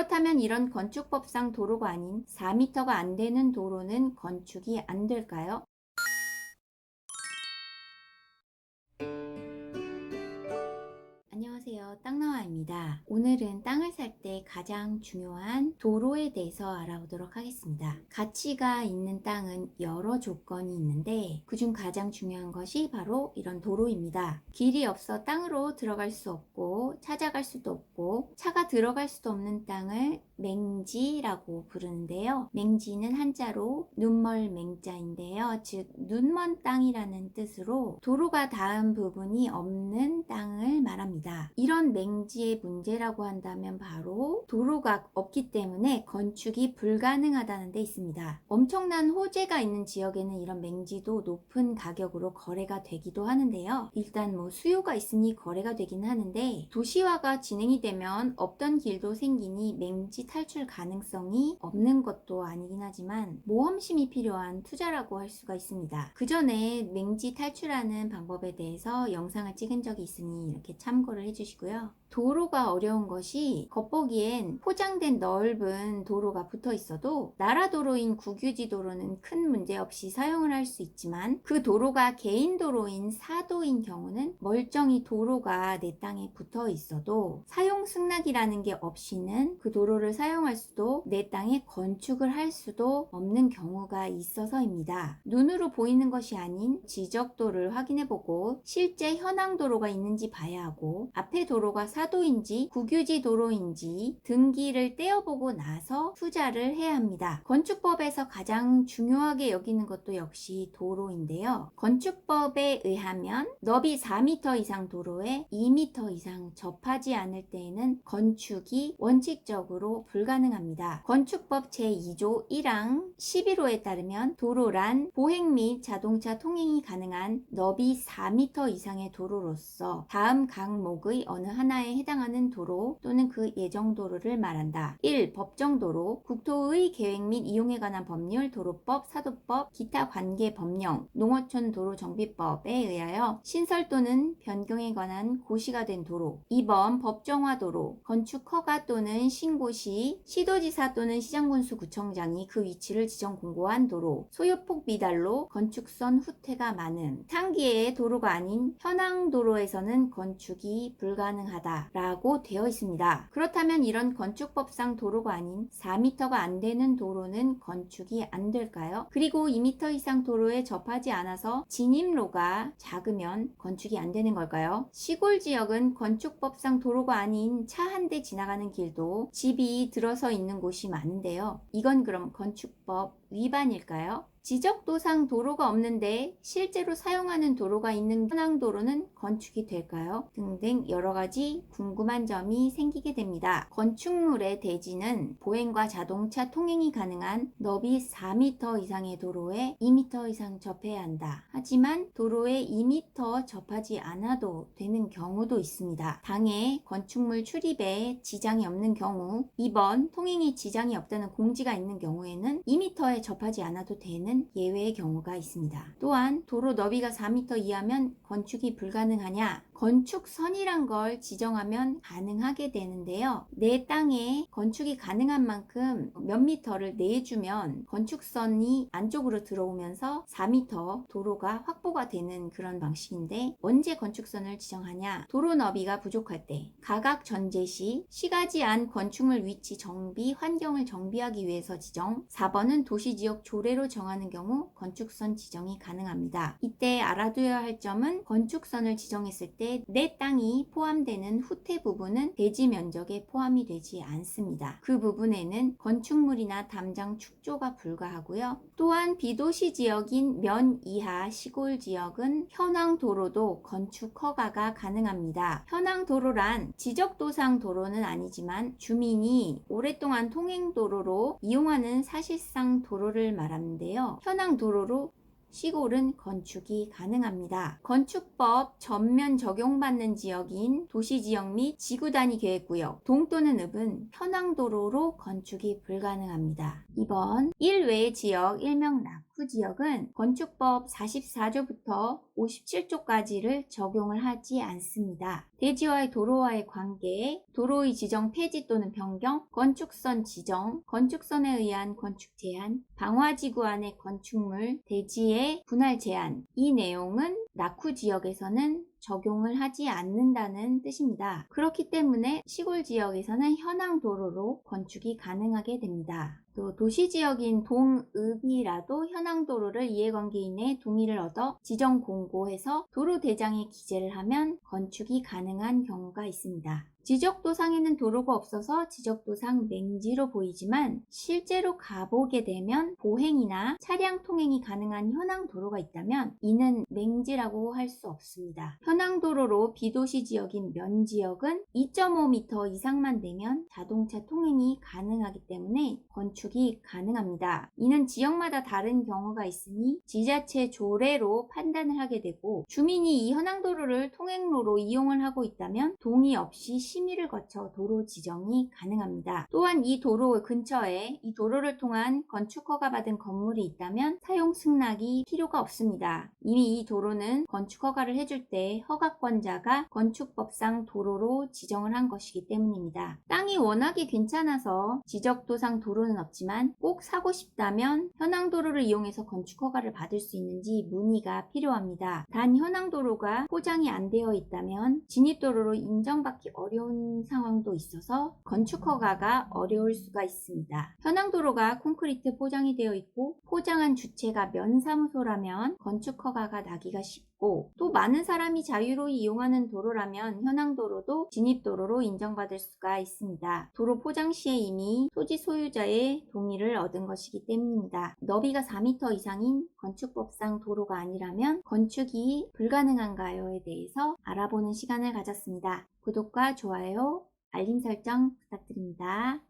그렇다면 이런 건축법상 도로가 아닌 4m가 안 되는 도로는 건축이 안 될까요? 안녕하세요. 땅나와입니다. 오늘은 땅을 살 때 가장 중요한 도로에 대해서 알아보도록 하겠습니다. 가치가 있는 땅은 여러 조건이 있는데 그중 가장 중요한 것이 바로 이런 도로입니다. 길이 없어 땅으로 들어갈 수 없고 찾아갈 수도 없고 차가 들어갈 수도 없는 땅을 맹지라고 부르는데요. 맹지는 한자로 눈멀 맹자인데요. 즉 눈먼 땅이라는 뜻으로 도로가 닿은 부분이 없는 땅을 말합니다. 이런 맹지의 문제라고 한다면 바로 도로가 없기 때문에 건축이 불가능하다는 데 있습니다. 엄청난 호재가 있는 지역에는 이런 맹지도 높은 가격으로 거래가 되기도 하는데요. 일단 수요가 있으니 거래가 되긴 하는데 도시화가 진행이 되면 없던 길도 생기니 맹지 탈출 가능성이 없는 것도 아니긴 하지만 모험심이 필요한 투자라고 할 수가 있습니다. 그 전에 맹지 탈출하는 방법에 대해서 영상을 찍은 적이 있으니 이렇게 참고를 해주시고요. 도로가 어려운 것이 겉보기엔 포장된 넓은 도로가 붙어 있어도 나라도로인 국유지 도로는 큰 문제 없이 사용을 할 수 있지만 그 도로가 개인 도로인 사도인 경우는 멀쩡히 도로가 내 땅에 붙어 있어도 사용 승낙이라는 게 없이는 그 도로를 사용할 수도 내 땅에 건축을 할 수도 없는 경우가 있어서입니다. 눈으로 보이는 것이 아닌 지적도를 확인해보고 실제 현황 도로가 있는지 봐야 하고 앞에 도로가 사도인지 국유지 도로인지 등기를 떼어보고 나서 투자를 해야 합니다. 건축법에서 가장 중요하게 여기는 것도 역시 도로인데요. 건축법에 의하면 너비 4m 이상 도로에 2m 이상 접하지 않을 때에는 건축이 원칙적으로 불가능합니다. 건축법 제2조 1항 11호에 따르면 도로란 보행 및 자동차 통행이 가능한 너비 4m 이상의 도로로서 다음 항목의 어느 하나에 해당하는 도로 또는 그 예정 도로를 말한다. 1. 법정도로, 국토의 계획 및 이용에 관한 법률, 도로법, 사도법, 기타 관계 법령, 농어촌 도로정비법에 의하여 신설 또는 변경에 관한 고시가 된 도로. 2번 법정화 도로, 건축 허가 또는 신고 시 시도지사 또는 시장군수구청장이 그 위치를 지정 공고한 도로. 소요폭 미달로 건축선 후퇴가 많은 상기의 도로가 아닌 현황 도로에서는 건축이 불가능하다라고 되어 있습니다. 그렇다면 이런 건축법상 도로가 아닌 4m가 안 되는 도로는 건축이 안 될까요? 그리고 2m 이상 도로에 접하지 않아서 진입로가 작으면 건축이 안 되는 걸까요? 시골 지역은 건축법상 도로가 아닌 차 한 대 지나가는 길도 집이 들어서 있는 곳이 많은데요. 이건 그럼 건축법 위반일까요? 지적도상 도로가 없는데 실제로 사용하는 도로가 있는 현황도로는 건축이 될까요? 등등 여러가지 궁금한 점이 생기게 됩니다. 건축물의 대지는 보행과 자동차 통행이 가능한 너비 4m 이상의 도로에 2m 이상 접해야 한다. 하지만 도로에 2m 접하지 않아도 되는 경우도 있습니다. 당해 건축물 출입에 지장이 없는 경우 2번 통행에 지장이 없다는 공지가 있는 경우에는 2m에 접하지 않아도 되는 예외의 경우가 있습니다. 또한 도로 너비가 4m 이하면 건축이 불가능하냐? 건축선이란 걸 지정하면 가능하게 되는데요. 내 땅에 건축이 가능한 만큼 몇 미터를 내주면 건축선이 안쪽으로 들어오면서 4m 도로가 확보가 되는 그런 방식인데 언제 건축선을 지정하냐? 도로 너비가 부족할 때, 가각 전제 시, 시가지 안 건축물 위치 정비, 환경을 정비하기 위해서 지정. 4번은 도시지역 조례로 정하는 경우 건축선 지정이 가능합니다. 이때 알아둬야 할 점은 건축선을 지정했을 때 내 땅이 포함되는 후퇴 부분은 대지 면적에 포함이 되지 않습니다. 그 부분에는 건축물이나 담장 축조가 불가하고요. 또한 비도시 지역인 면 이하 시골 지역은 현황 도로도 건축 허가가 가능합니다. 현황 도로란 지적도상 도로는 아니지만 주민이 오랫동안 통행도로로 이용하는 사실상 도로를 말하는데요. 현황 도로로 시골은 건축이 가능합니다. 건축법 전면 적용받는 지역인 도시지역 및 지구단위 계획구역, 동 또는 읍은 현황도로로 건축이 불가능합니다. 2번 1외 지역 일명 낙 낙후 지역은 건축법 44조부터 57조까지를 적용을 하지 않습니다. 대지와의 도로와의 관계, 도로의 지정 폐지 또는 변경, 건축선 지정, 건축선에 의한 건축 제한, 방화지구 안의 건축물, 대지의 분할 제한, 이 내용은 낙후 지역에서는 적용을 하지 않는다는 뜻입니다. 그렇기 때문에 시골 지역에서는 현황 도로로 건축이 가능하게 됩니다. 또 도시지역인 동읍이라도 현황도로를 이해관계인의 동의를 얻어 지정 공고해서 도로대장에 기재를 하면 건축이 가능한 경우가 있습니다. 지적도상에는 도로가 없어서 지적도상 맹지로 보이지만 실제로 가보게 되면 보행이나 차량 통행이 가능한 현황도로가 있다면 이는 맹지라고 할 수 없습니다. 현황도로로 비도시 지역인 면지역은 2.5m 이상만 되면 자동차 통행이 가능하기 때문에 건축이 가능합니다. 이는 지역마다 다른 경우가 있으니 지자체 조례로 판단을 하게 되고 주민이 이 현황도로를 통행로로 이용을 하고 있다면 동의 없이 심의를 거쳐 도로 지정이 가능합니다. 또한 이 도로 근처에 이 도로를 통한 건축 허가받은 건물이 있다면 사용 승낙이 필요가 없습니다. 이미 이 도로는 건축 허가를 해줄 때 허가권자가 건축법상 도로로 지정을 한 것이기 때문입니다. 땅이 워낙에 괜찮아서 지적도상 도로는 없지만 꼭 사고 싶다면 현황도로를 이용해서 건축 허가를 받을 수 있는지 문의가 필요합니다. 단 현황도로가 포장이 안 되어 있다면 진입도로로 인정받기 어려운 상황도 있어서 건축 허가가 어려울 수가 있습니다. 현황도로가 콘크리트 포장이 되어 있고 포장한 주체가 면사무소라면 건축 허가가 나기가 쉽고 또 많은 사람이 자유로이 이용하는 도로라면 현황도로도 진입도로로 인정받을 수가 있습니다. 도로 포장 시에 이미 토지 소유자의 동의를 얻은 것이기 때문입니다. 너비가 4m 이상인 건축법상 도로가 아니라면 건축이 불가능한가요에 대해서 알아보는 시간을 가졌습니다. 구독과 좋아요, 알림 설정 부탁드립니다.